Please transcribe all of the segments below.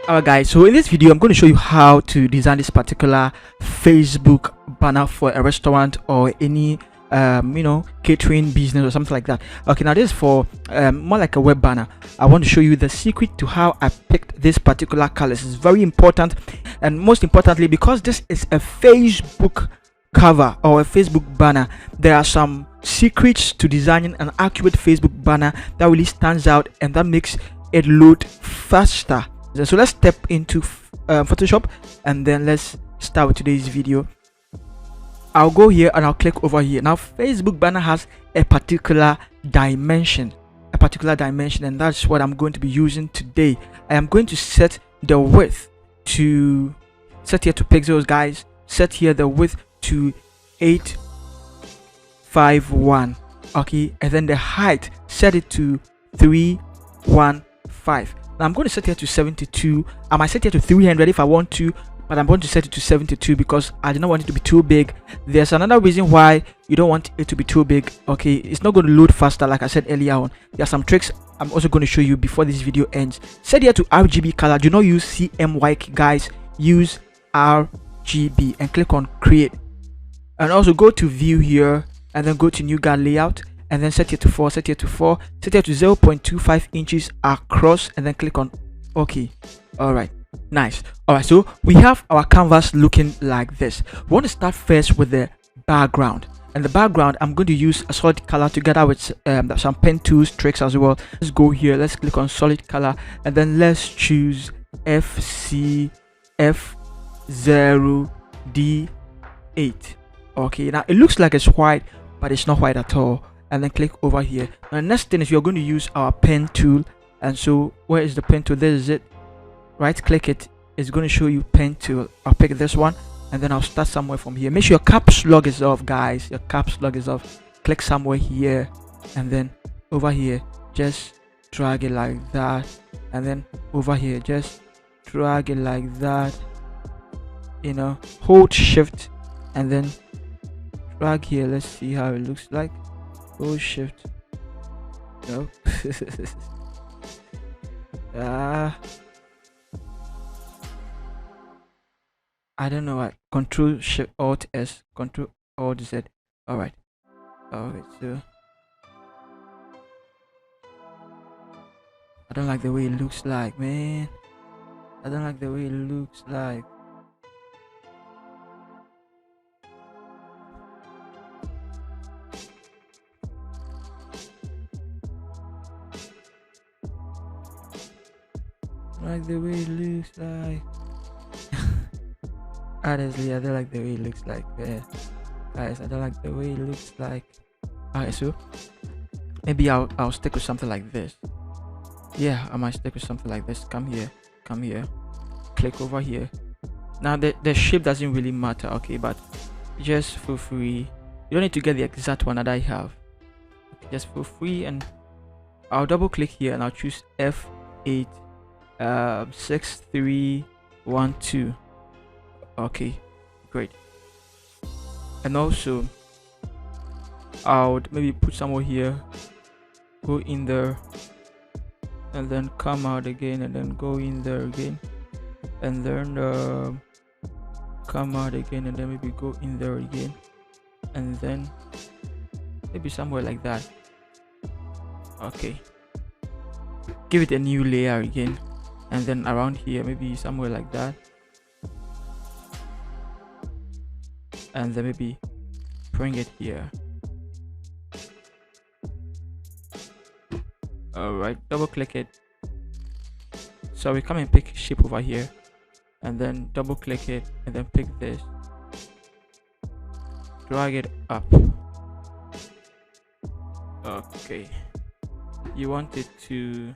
Alright guys, so in this video I'm going to show you how to design this particular Facebook banner for a restaurant or any catering business or something like that. Okay, now this is for more like a web banner. I want to show you the secret to how I picked this particular color. This is very important, and most importantly, because this is a Facebook cover or a Facebook banner, there are some secrets to designing an accurate Facebook banner that really stands out and that makes it load faster. So let's step into Photoshop and then let's start with today's video. I'll go here and I'll click over here. Now Facebook banner has a particular dimension, and that's what I'm going to be using today. I am going to set the width to set here to pixels, guys. Set here the width to 851, okay, and then the height set it to 315. Now I'm going to set here to 72. I might set here to 300 if I want to, but I'm going to set it to 72 because I do not want it to be too big. There's another reason why you don't want it to be too big. Okay, it's not going to load faster, like I said earlier on. There are some tricks I'm also going to show you before this video ends. Set here to RGB color. Do not use CMYK, guys. Use RGB and click on create. And also go to view here and then go to new guide layout and then set here to 4, set here to 0.25 inches across and then click on OK. All right, nice. All right, so we have our canvas looking like this. We want to start first with the background, and the background I'm going to use a solid color together with some pen tools tricks as well. Let's go here, let's click on solid color and then let's choose FCF0D8. okay, now it looks like it's white, but it's not white at all. And then click over here. Now the next thing is you're going to use our pen tool, and so where is the pen tool? This is it. Right click it, it's going to show you pen tool. I'll pick this one and then I'll start somewhere from here. Make sure your caps lock is off, guys. Your caps lock is off. Click somewhere here and then over here just drag it like that, and then over here just drag it like that, hold shift and then drag here. Let's see how it looks like. Hold shift. No. I don't know what. Control shift alt S, Control alt Z. All right, so I don't like the way it looks like, man. I don't like the way it looks like. The way it looks like. Honestly, I don't like the way it looks like, guys. I don't like the way it looks like. Alright, so maybe I'll stick with something like this. Yeah, I might stick with something like this. Come here, click over here. Now the shape doesn't really matter, okay, but just for free, you don't need to get the exact one that I have. Okay, just for free, and I'll double click here and I'll choose F8 6312. okay, great. And also I would maybe put somewhere here, go in there and then come out again and then go in there again and then come out again and then maybe go in there again and then maybe somewhere like that. Okay, give it a new layer again and then around here maybe somewhere like that, and then maybe bring it here. All right, double click it. So we come and pick shape over here and then double click it and then pick this, drag it up. Okay, you want it to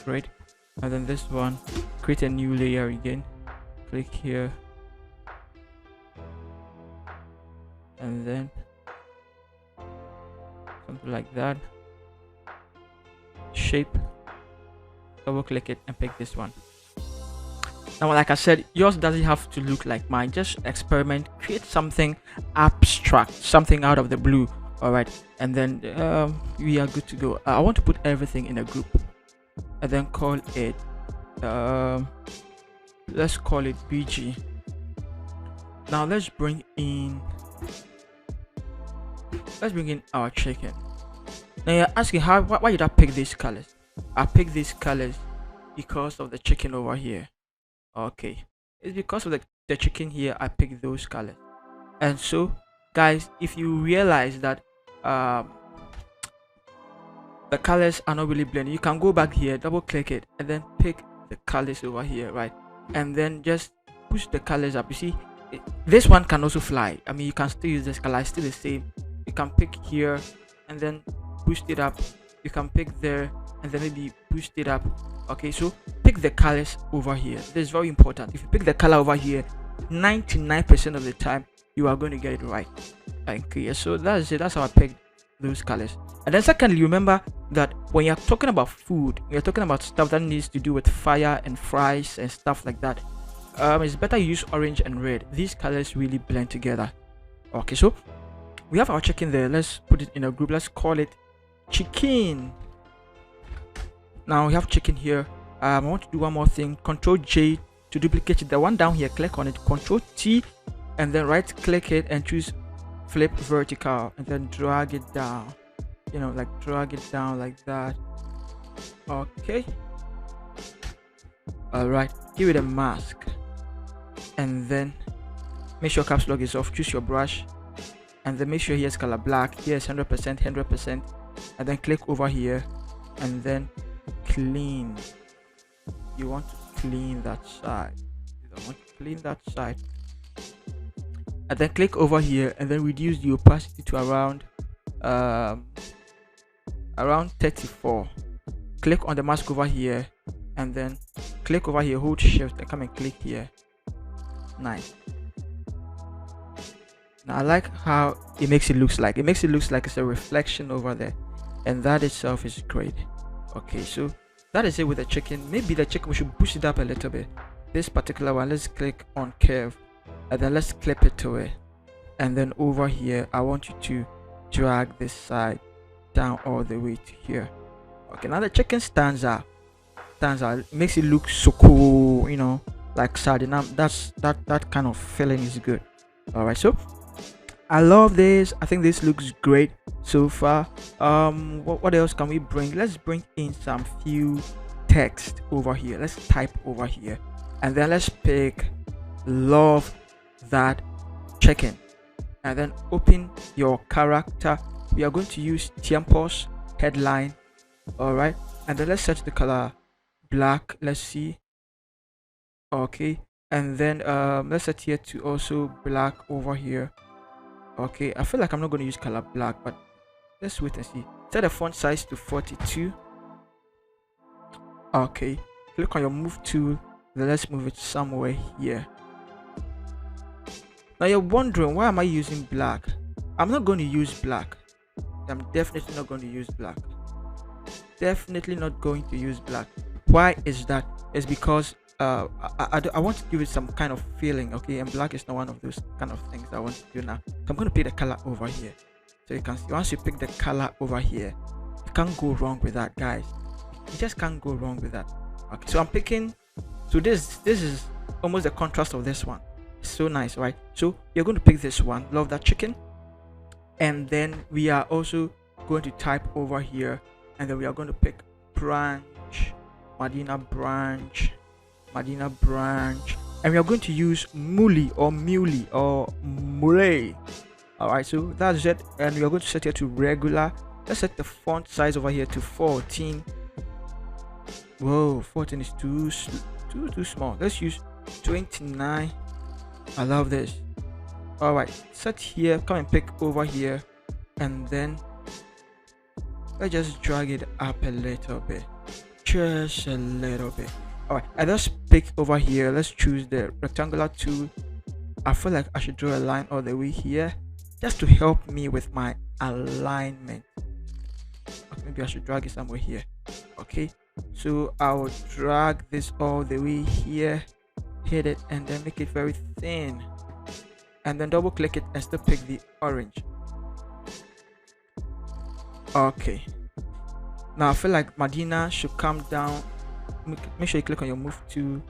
great, and then this one, create a new layer again, click here and then something like that. Shape, double click it and pick this one. Now like I said, yours doesn't have to look like mine. Just experiment, create something abstract, something out of the blue. All right, and then we are good to go. I want to put everything in a group. and then call it let's call it BG. Now let's bring in our chicken. Now you're asking why did I pick these colors? I picked these colors because of the chicken over here. Okay, it's because of the chicken here. I picked those colors. And so guys, if you realize that the colors are not really blending, you can go back here, double click it, and then pick the colors over here, right? And then just push the colors up. You see this one can also fly. I mean, you can still use this color, it's still the same. You can pick here and then push it up. You can pick there and then maybe push it up. Okay, so pick the colors over here. This is very important. If you pick the color over here, 99% of the time you are going to get it right. Okay, so that's it. That's how I picked those colors. And then secondly, remember that when you're talking about food, you're talking about stuff that needs to do with fire and fries and stuff like that, it's better you use orange and red. These colors really blend together. Okay, so we have our chicken there. Let's put it in a group. Let's call it chicken. Now we have chicken here. I want to do one more thing. Control J to duplicate it. The one down here, click on it. Control T and then right click it and choose flip vertical and then drag it down. You know, like drag it down like that. Okay. Alright, give it a mask and then make sure caps lock is off. Choose your brush and then make sure here's color black. Here's 100%, and then click over here and then clean. You want to clean that side. You don't want to clean that side. And then click over here and then reduce the opacity to around 34. Click on the mask over here and then click over here, hold shift and come and click here. Nice. Now I like how it makes it looks like it's a reflection over there, and that itself is great. Okay, so that is it with the chicken. Maybe the chicken, we should push it up a little bit. This particular one, let's click on curve and then let's clip it to it, and then over here I want you to drag this side down all the way to here. Okay, now the chicken stands out. It makes it look so cool, you know, like sardine. That kind of feeling is good. All right, so I love this. I think this looks great so far. What else can we bring? Let's bring in some few text over here. Let's type over here and then let's pick love that chicken and then open your character. We are going to use tiempos headline. All right, and then let's set the color black. Let's see. Okay, and then let's set here to also black over here. Okay, I feel like I'm not going to use color black, but let's wait and see. Set the font size to 42. Okay, click on your move tool, then let's move it somewhere here. Now you're wondering, why am I using black? I'm not going to use black. I'm definitely not going to use black. Definitely not going to use black. Why is that? It's because I want to give it some kind of feeling. Okay, and black is not one of those kind of things I want to do now. So I'm going to pick the color over here, so you can see. Once you pick the color over here, you can't go wrong with that, guys. You just can't go wrong with that. Okay, so I'm picking, so this is almost the contrast of this one. It's so nice, right? So you're going to pick this one, love that chicken, and then we are also going to type over here, and then we are going to pick branch, Medina branch, and we are going to use muli or muley or mule. All right, so that's it, and we are going to set here to regular. Let's set the font size over here to 14. Whoa, 14 is too small. Let's use 29. I love this. All right, set here, come and pick over here, and then let's just drag it up a little bit, just a little bit. All right, I just pick over here. Let's choose the rectangular tool. I feel like I should draw a line all the way here just to help me with my alignment. Okay, maybe I should drag it somewhere here. Okay, so I'll drag this all the way here, hit it, and then make it very thin, and then double click it and still pick the orange. Okay, Now I feel like Medina should come down. Make sure you click on your move to.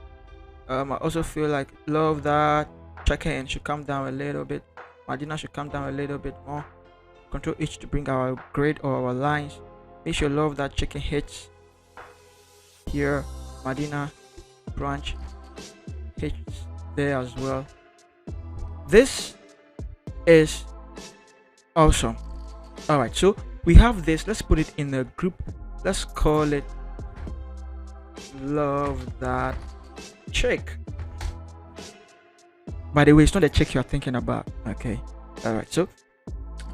I also feel like love that check-in should come down a little bit. Medina should come down a little bit more. Control H to bring our grid or our lines. Make sure love that chicken hits here. Medina branch hits there as well. This is awesome. All right, so we have this. Let's put it in a group. Let's call it love that chick. By the way, it's not the chick you're thinking about. Okay. All right, so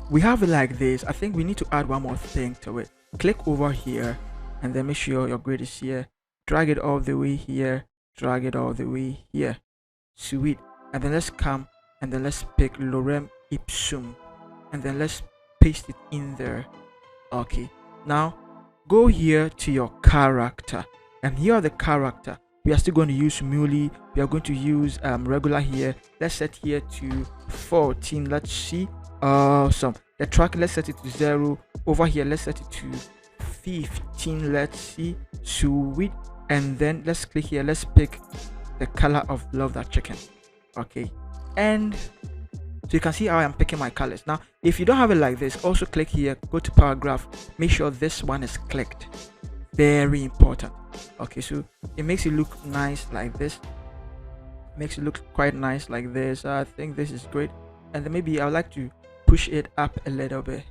we have it like this. I think we need to add one more thing to it. Click over here and then make sure your grid is here. Drag it all the way here. Drag it all the way here. Sweet. And then let's come and then let's pick lorem ipsum and then let's paste it in there. Okay, now go here to your character, and here are the character. We are still going to use muley. We are going to use regular here. Let's set here to 14. Let's see. Awesome. The track, let's set it to 0. Over here, let's set it to 15. Let's see. Sweet. And then let's click here. Let's pick the color of love that chicken. Okay, and so you can see how I'm picking my colors. Now if you don't have it like this, also click here, go to paragraph, make sure this one is clicked. Very important. Okay, so it makes it look nice like this, makes it look quite nice like this. I think this is great. And then maybe I would like to push it up a little bit,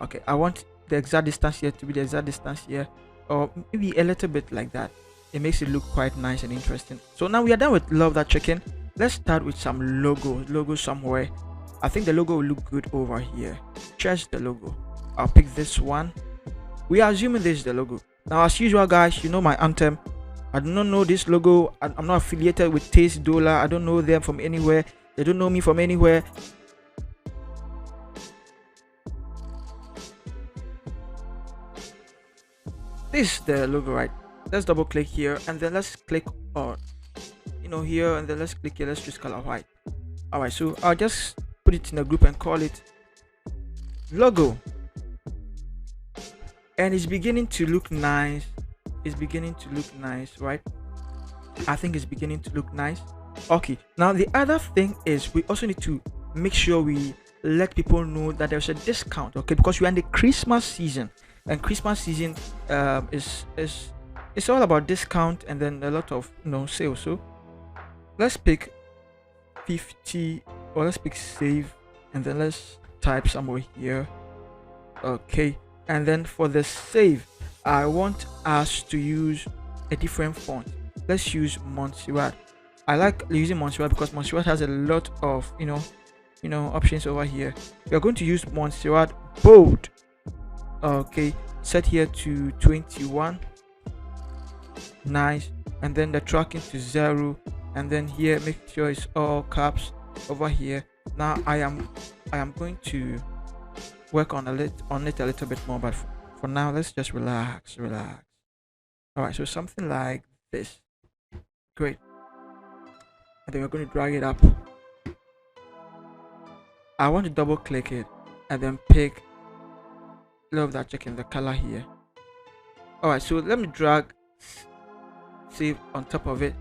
okay. I want the exact distance here to be the exact distance here, or maybe a little bit like that. It makes it look quite nice and interesting. So now we are done with love that chicken. Let's start with some logo somewhere. I think the logo will look good over here. Choose the logo. I'll pick this one. We are assuming this is the logo. Now as usual guys, you know my anthem. I do not know this logo. I'm not affiliated with Taste Dollar. I don't know them from anywhere. They don't know me from anywhere. This is the logo, right? Let's double click here and then let's click on here, and then let's click here. Let's choose color white. All right, so I'll just put it in a group and call it logo, and it's beginning to look nice. Right? I think it's beginning to look nice. Okay, now the other thing is we also need to make sure we let people know that there's a discount, okay, because we're in the Christmas season, and Christmas season is it's all about discount and then a lot of sales. So let's pick 50, or let's pick save, and then let's type somewhere here. Okay, and then for the save, I want us to use a different font. Let's use Montserrat. I like using Montserrat because Montserrat has a lot of options over here. We are going to use Montserrat bold. Okay, set here to 21. Nice. And then the tracking to 0, and then here make sure it's all caps over here. Now I am going to work on it a little bit more, but for now let's just relax. All right, so something like this. Great. And then we're going to drag it up. I want to double click it and then pick love that chicken, the color here. All right, so let me drag save on top of it.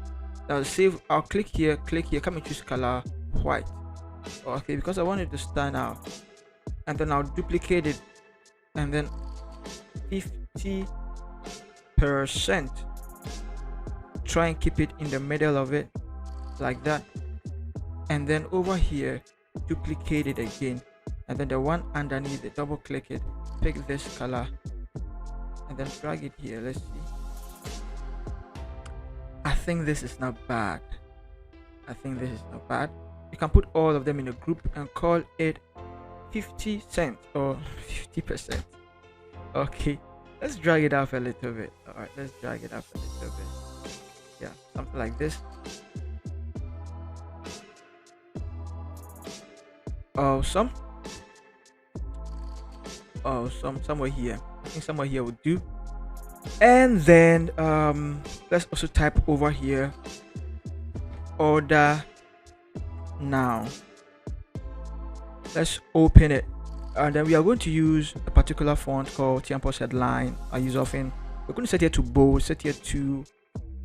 Now save, I'll click here, come and choose color white. Okay, because I want it to stand out, and then I'll duplicate it and then 50%, try and keep it in the middle of it like that, and then over here duplicate it again, and then the one underneath it, double click it, pick this color and then drag it here. Let's see. I think this is not bad. You can put all of them in a group and call it 50 cents or 50%. Okay, let's drag it up a little bit. All right, let's drag it up a little bit. Yeah, something like this. Awesome. Somewhere here. I think somewhere here would do. And then let's also type over here, order now. Let's open it, and then we are going to use a particular particular font called Tiampos Headline I use often. We're going to set here to bold, set here to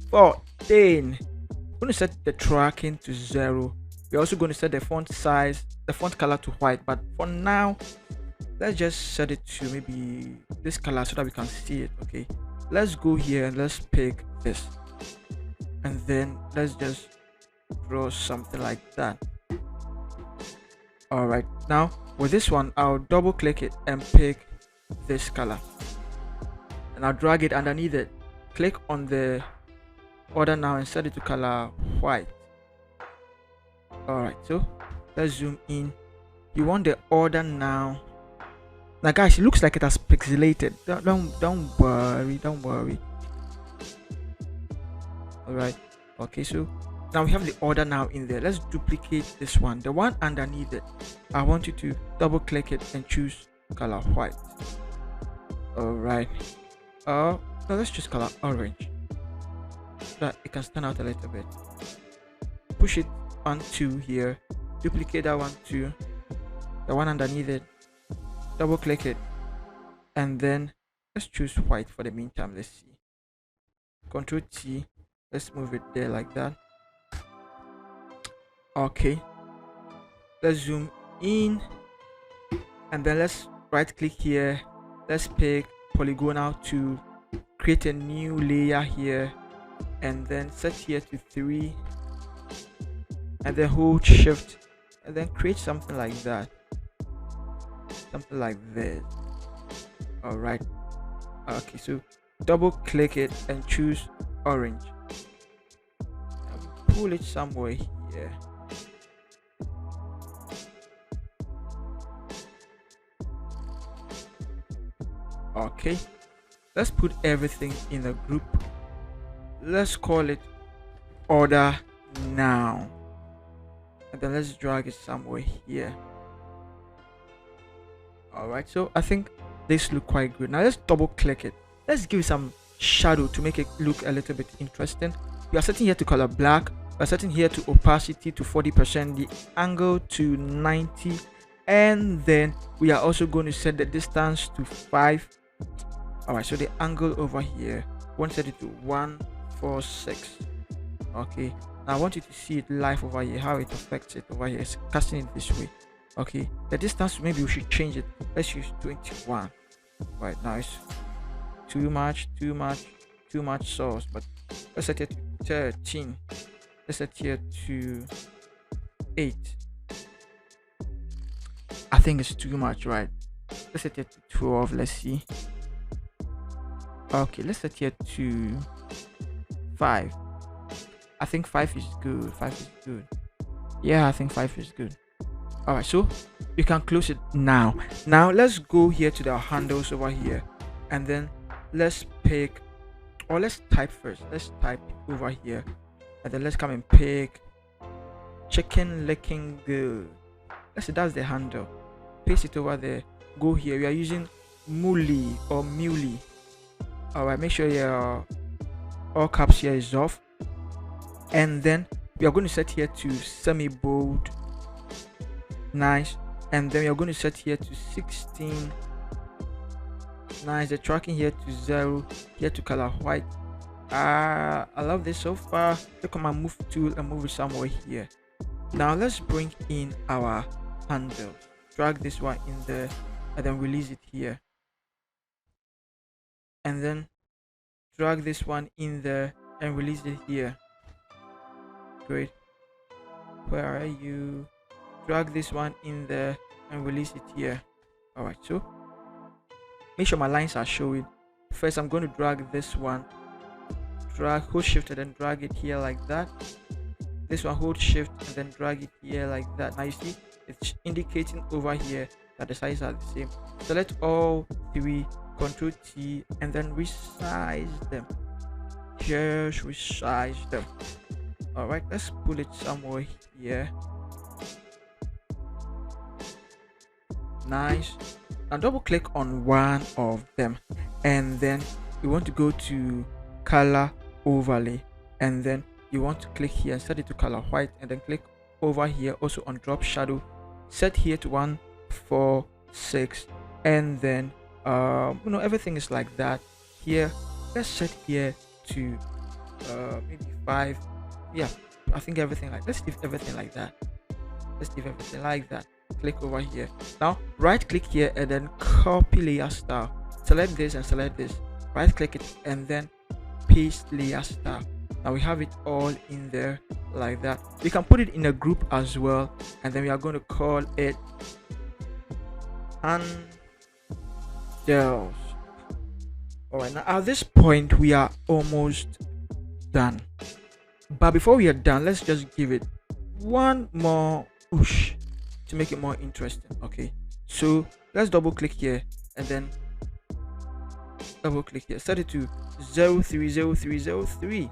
14. We're going to set the tracking to 0. We're also going to set the font size, the font color to white, but for now let's just set it to maybe this color so that we can see it. Okay, let's go here and let's pick this, and then let's just draw something like that. All right, now with this one I'll double click it and pick this color, and I'll drag it underneath it, click on the order now and set it to color white. All right, so let's zoom in. You want the order now. Now guys, it looks like it has pixelated. Don't worry. All right, okay, so now we have the order now in there. Let's duplicate this one, the one underneath it. I want you to double click it and choose color white. All right, no, let's choose color orange so that it can stand out a little bit. Push it onto here, duplicate that one too, the one underneath it, double click it, and then let's choose white for the meantime. Let's see, Control T, let's move it there like that. Okay, let's zoom in, and then let's right click here, let's pick polygonal to create a new layer here, and then set here to 3, and then hold shift and then create something like that, something like this. All right, okay, so double click it and choose orange, pull it somewhere here. Okay, let's put everything in a group. Let's call it order now, and then let's drag it somewhere here. All right, so I think this look quite good. Now let's double click it, let's give it some shadow to make it look a little bit interesting. We are setting here to color black, we are setting here to opacity to 40%, the angle to 90, and then we are also going to set the distance to 5. All right, so the angle over here, we want to set it to 146. Okay, now I want you to see it live over here, how it affects it over here. It's casting it this way. Okay, the distance, maybe we should change it. Let's use 21. Right now it's too much source, but let's set it to 13. Let's set here to 8. I think it's too much, right? Let's set it to 12. Let's see. Okay, let's set here to 5. I think 5 is good. 5 is good. Yeah, I think 5 is good. All right, so you can close it now. Now let's go here to the handles over here, and then let's pick, or let's type first. Let's type over here, and then let's come and pick chicken licking good. Let's see, that's the handle. Paste it over there. Go here. We are using Muli or Muley. All right, make sure your all caps here is off, and then we are going to set here to semi bold. Nice, and then we are going to set here to 16. Nice, the tracking here to 0, here to color white. I love this so far. Click on my move tool and move it somewhere here. Now let's bring in our handle, drag this one in there, and then release it here, and then drag this one in there and release it here. Great, where are you? Drag this one in there and release it here. All right, so make sure my lines are showing. First I'm going to drag this one, hold shift and then drag it here like that. This one, hold shift and then drag it here like that. Now you see it's indicating over here that the sizes are the same. Select all 3, Control T, and then resize them. Just resize them. All right, let's pull it somewhere here. Nice. Now double click on one of them, and then you want to go to color overlay, and then you want to click here and set it to color white, and then click over here also on drop shadow, set here to 146, and then everything is like that here. Let's set here to maybe 5. Yeah, I think everything like, let's leave everything like that. Let's leave everything like that. Click over here. Now right click here and then copy layer style. Select this and select this. Right click it and then paste layer style. Now we have it all in there like that. We can put it in a group as well, and then we are going to call it handles. All right, now at this point we are almost done, but before we are done, let's just give it one more push to make it more interesting. Okay, so let's double click here and then double click here, set it to 030303.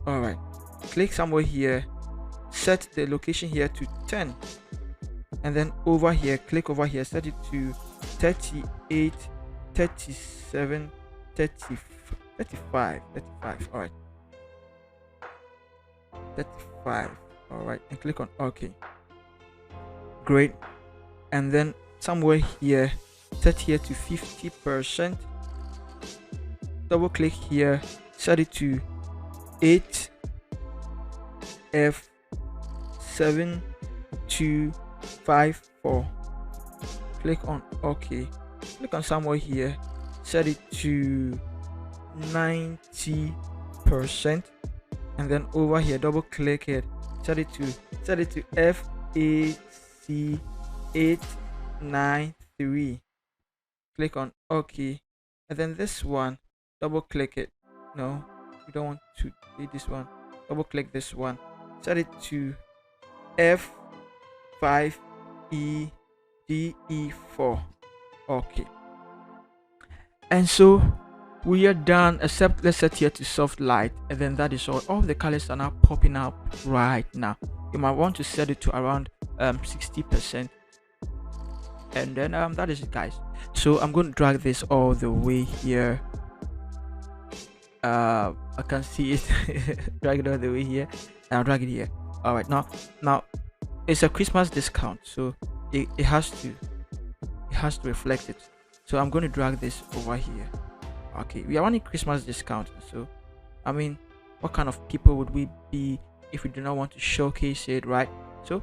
all right, click somewhere here, set the location here to 10, and then over here, click over here, set it to 38, 37, 30, 35. All right, 35. All right, and click on OK. Great. And then somewhere here, set here to 50%. Double click here, set it to 8F7254. Click on OK. Click on somewhere here, set it to 90%, and then over here double click it, set it to FAC893. click on OK, and then this one, double click it. No, you don't want to delete this one. Double click this one, set it to F5EDE4. Okay, and so we are done, except let's set here to soft light, and then that is all the colors are now popping up right now. You might want to set it to around 60%, and then that is it, guys. So I'm going to drag this all the way here. I can see it. Drag it all the way here, and I'll drag it here. All right, now it's a Christmas discount, so it has to reflect it. So I'm going to drag this over here. Okay, we are running Christmas discount, so I mean, what kind of people would we be if we do not want to showcase it, right? So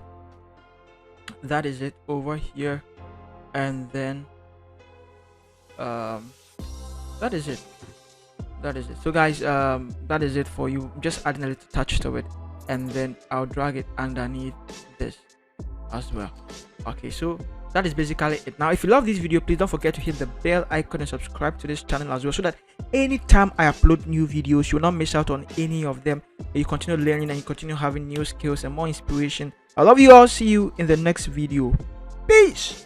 that is it over here, and then that is it. So guys, that is it for you. Just adding a little touch to it, and then I'll drag it underneath this as well. Okay, so that is basically it. Now if you love this video, please don't forget to hit the bell icon and subscribe to this channel as well, so that anytime I upload new videos, you will not miss out on any of them, and you continue learning and you continue having new skills and more inspiration. I love you all. See you in the next video. Peace.